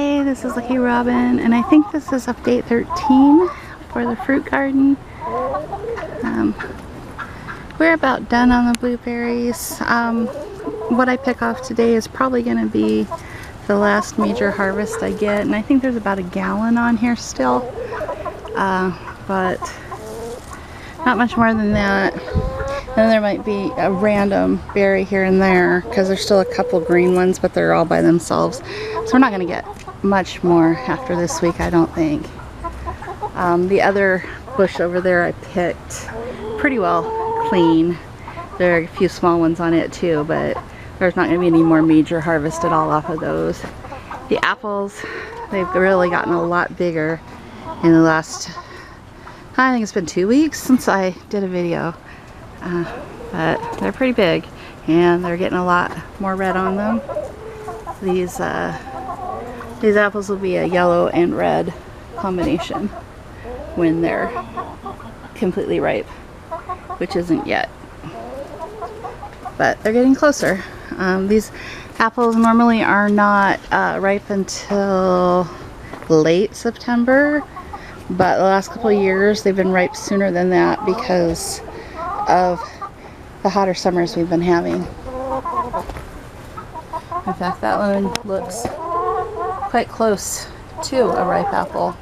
Hey, this is Lucky Robin, and I think this is update 13 for the fruit garden. We're about done on the blueberries. What I pick off today is probably going to be the last major harvest I get, and I think there's about a gallon on here still, but not much more than that. And there might be a random berry here and there because there's still a couple green ones, but they're all by themselves. So we're not going to get much more after this week, I don't think. The other bush over there I picked pretty well clean. There are a few small ones on it too, but there's not going to be any more major harvest at all off of those. The apples, they've really gotten a lot bigger in the last, I think it's been 2 weeks since I did a video. But they're pretty big and they're getting a lot more red on them. These apples will be a yellow and red combination when they're completely ripe, which isn't yet, but they're getting closer. These apples normally are not ripe until late September, but the last couple of years they've been ripe sooner than that because of the hotter summers we've been having. In fact, that one looks quite close to a ripe apple.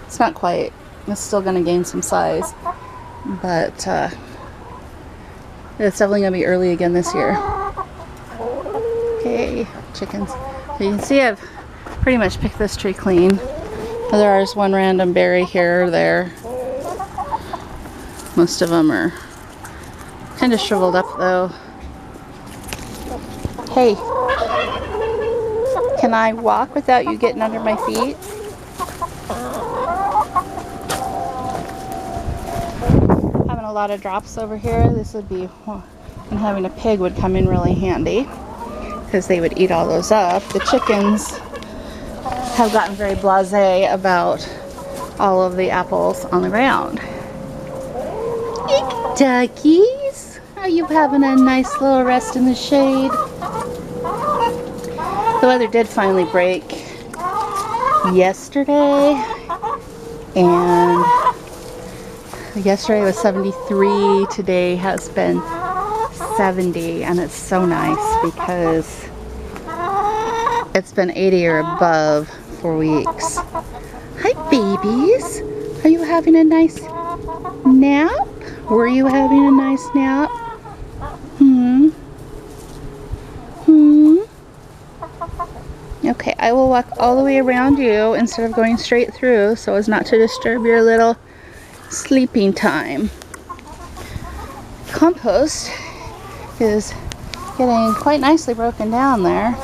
It's not quite. It's still going to gain some size, but it's definitely going to be early again this year. Okay, chickens. So you can see I've pretty much picked this tree clean. There is one random berry here or there. Most of them are kind of shriveled up though. Hey, can I walk without you getting under my feet? Having a lot of drops over here. This would be, and having a pig would come in really handy because they would eat all those up. The chickens have gotten very blasé about all of the apples on the ground. Duckies, are you having a nice little rest in the shade? The weather did finally break yesterday, and yesterday was 73, today has been 70, and it's so nice because it's been 80 or above for weeks. Hi babies, are you having a nice nap? Were you having a nice nap? Okay, I will walk all the way around you instead of going straight through so as not to disturb your little sleeping time. Compost is getting quite nicely broken down there.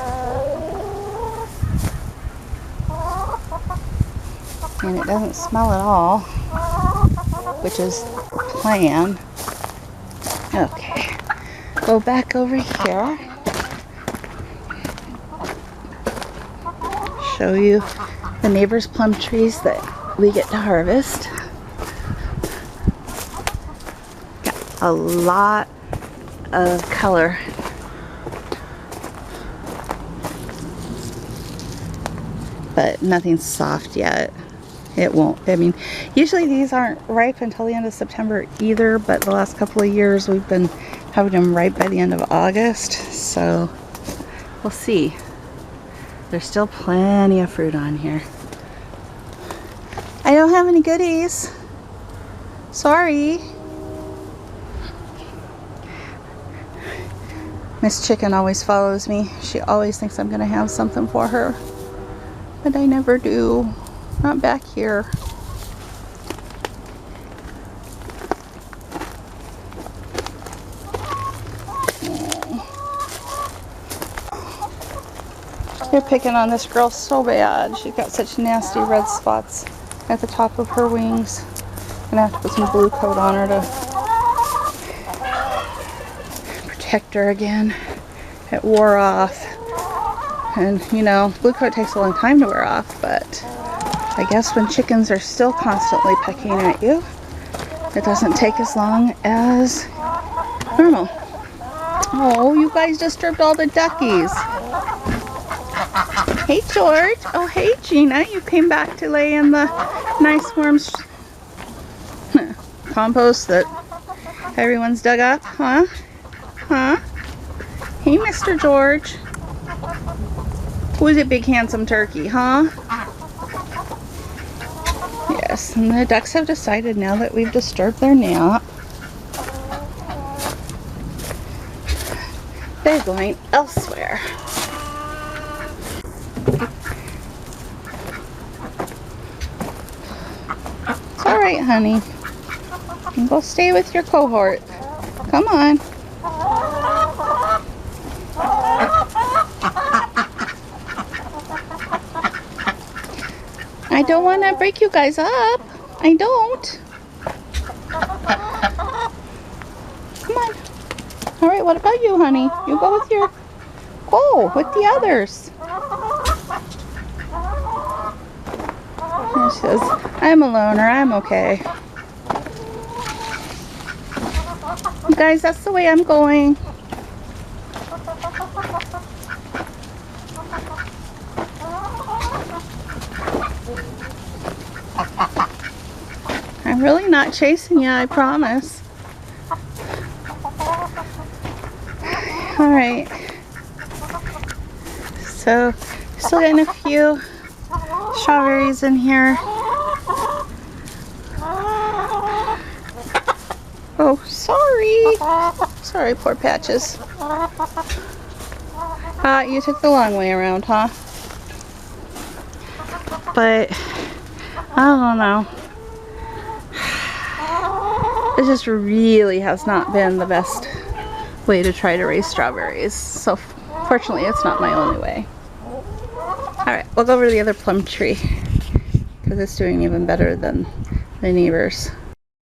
And it doesn't smell at all, which is the plan. Okay, go back over here. Show you the neighbor's plum trees that we get to harvest. Got a lot of color. But nothing's soft yet. It won't. I mean, usually these aren't ripe until the end of September either, but the last couple of years we've been having them ripe by the end of August, so we'll see. There's still plenty of fruit on here. I don't have any goodies. Sorry. Miss Chicken always follows me. She always thinks I'm gonna have something for her, but I never do. Not back here. They're picking on this girl so bad. She's got such nasty red spots at the top of her wings. I'm gonna have to put some blue coat on her to protect her again. It wore off. And you know, blue coat takes a long time to wear off, but I guess when chickens are still constantly pecking at you, it doesn't take as long as normal. Oh, you guys disturbed all the duckies. Hey, George. Oh, hey, Gina. You came back to lay in the nice warm compost that everyone's dug up, huh? Huh? Hey, Mr. George. Who's a big handsome turkey, huh? Yes, and the ducks have decided now that we've disturbed their nap, they're going elsewhere. It's alright, honey. You can go stay with your cohort. Come on. I don't want to break you guys up. I don't. Come on. Alright, what about you, honey? You go with your... Go with the others. And she says, I'm a loner. I'm okay. You guys, that's the way I'm going. I'm really not chasing you, I promise. Alright. So, still getting a few strawberries in here. Oh, sorry. Sorry, poor Patches. You took the long way around, huh? But, I don't know. It just really has not been the best way to try to raise strawberries. So, fortunately, it's not my only way. Alright, we'll go over to the other plum tree, because it's doing even better than the neighbors.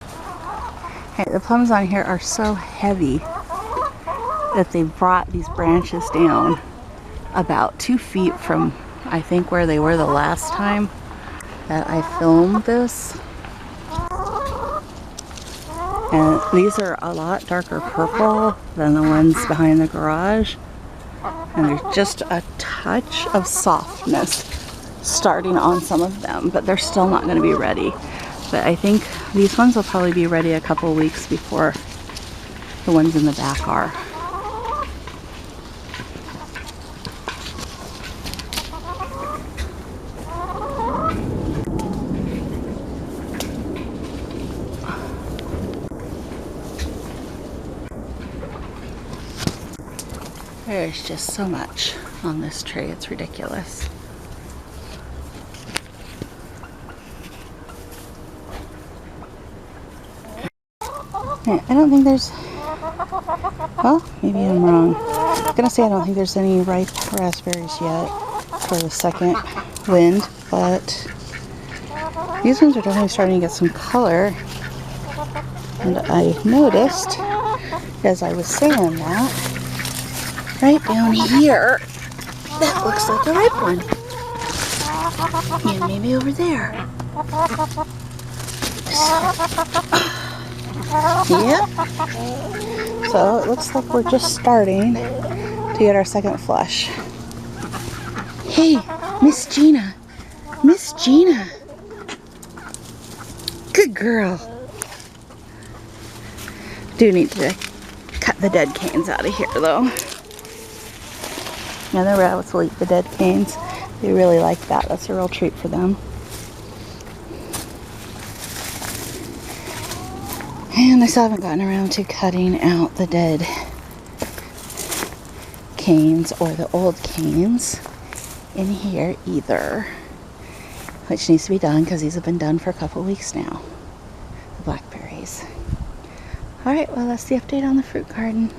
Okay, the plums on here are so heavy that they brought these branches down about 2 feet from, I think, where they were the last time that I filmed this. And these are a lot darker purple than the ones behind the garage. And there's just a touch of softness starting on some of them, but they're still not going to be ready. But I think these ones will probably be ready a couple weeks before the ones in the back are. There's just so much on this tray, it's ridiculous. Yeah, I don't think there's, well, maybe I'm wrong. I was gonna say I don't think there's any ripe raspberries yet for the second wind, but these ones are definitely starting to get some color. And I noticed, as I was saying that, right down here, that looks like a ripe one. And maybe over there. Yep. So it looks like we're just starting to get our second flush. Hey, Miss Gina. Miss Gina. Good girl. Do need to cut the dead canes out of here though. Now the rabbits will eat the dead canes. They really like that. That's a real treat for them. And I still haven't gotten around to cutting out the dead canes or the old canes in here either. Which needs to be done because these have been done for a couple weeks now. The blackberries. Alright, well that's the update on the fruit garden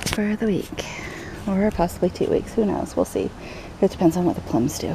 for the week. Or possibly 2 weeks, who knows, we'll see. It depends on what the plums do.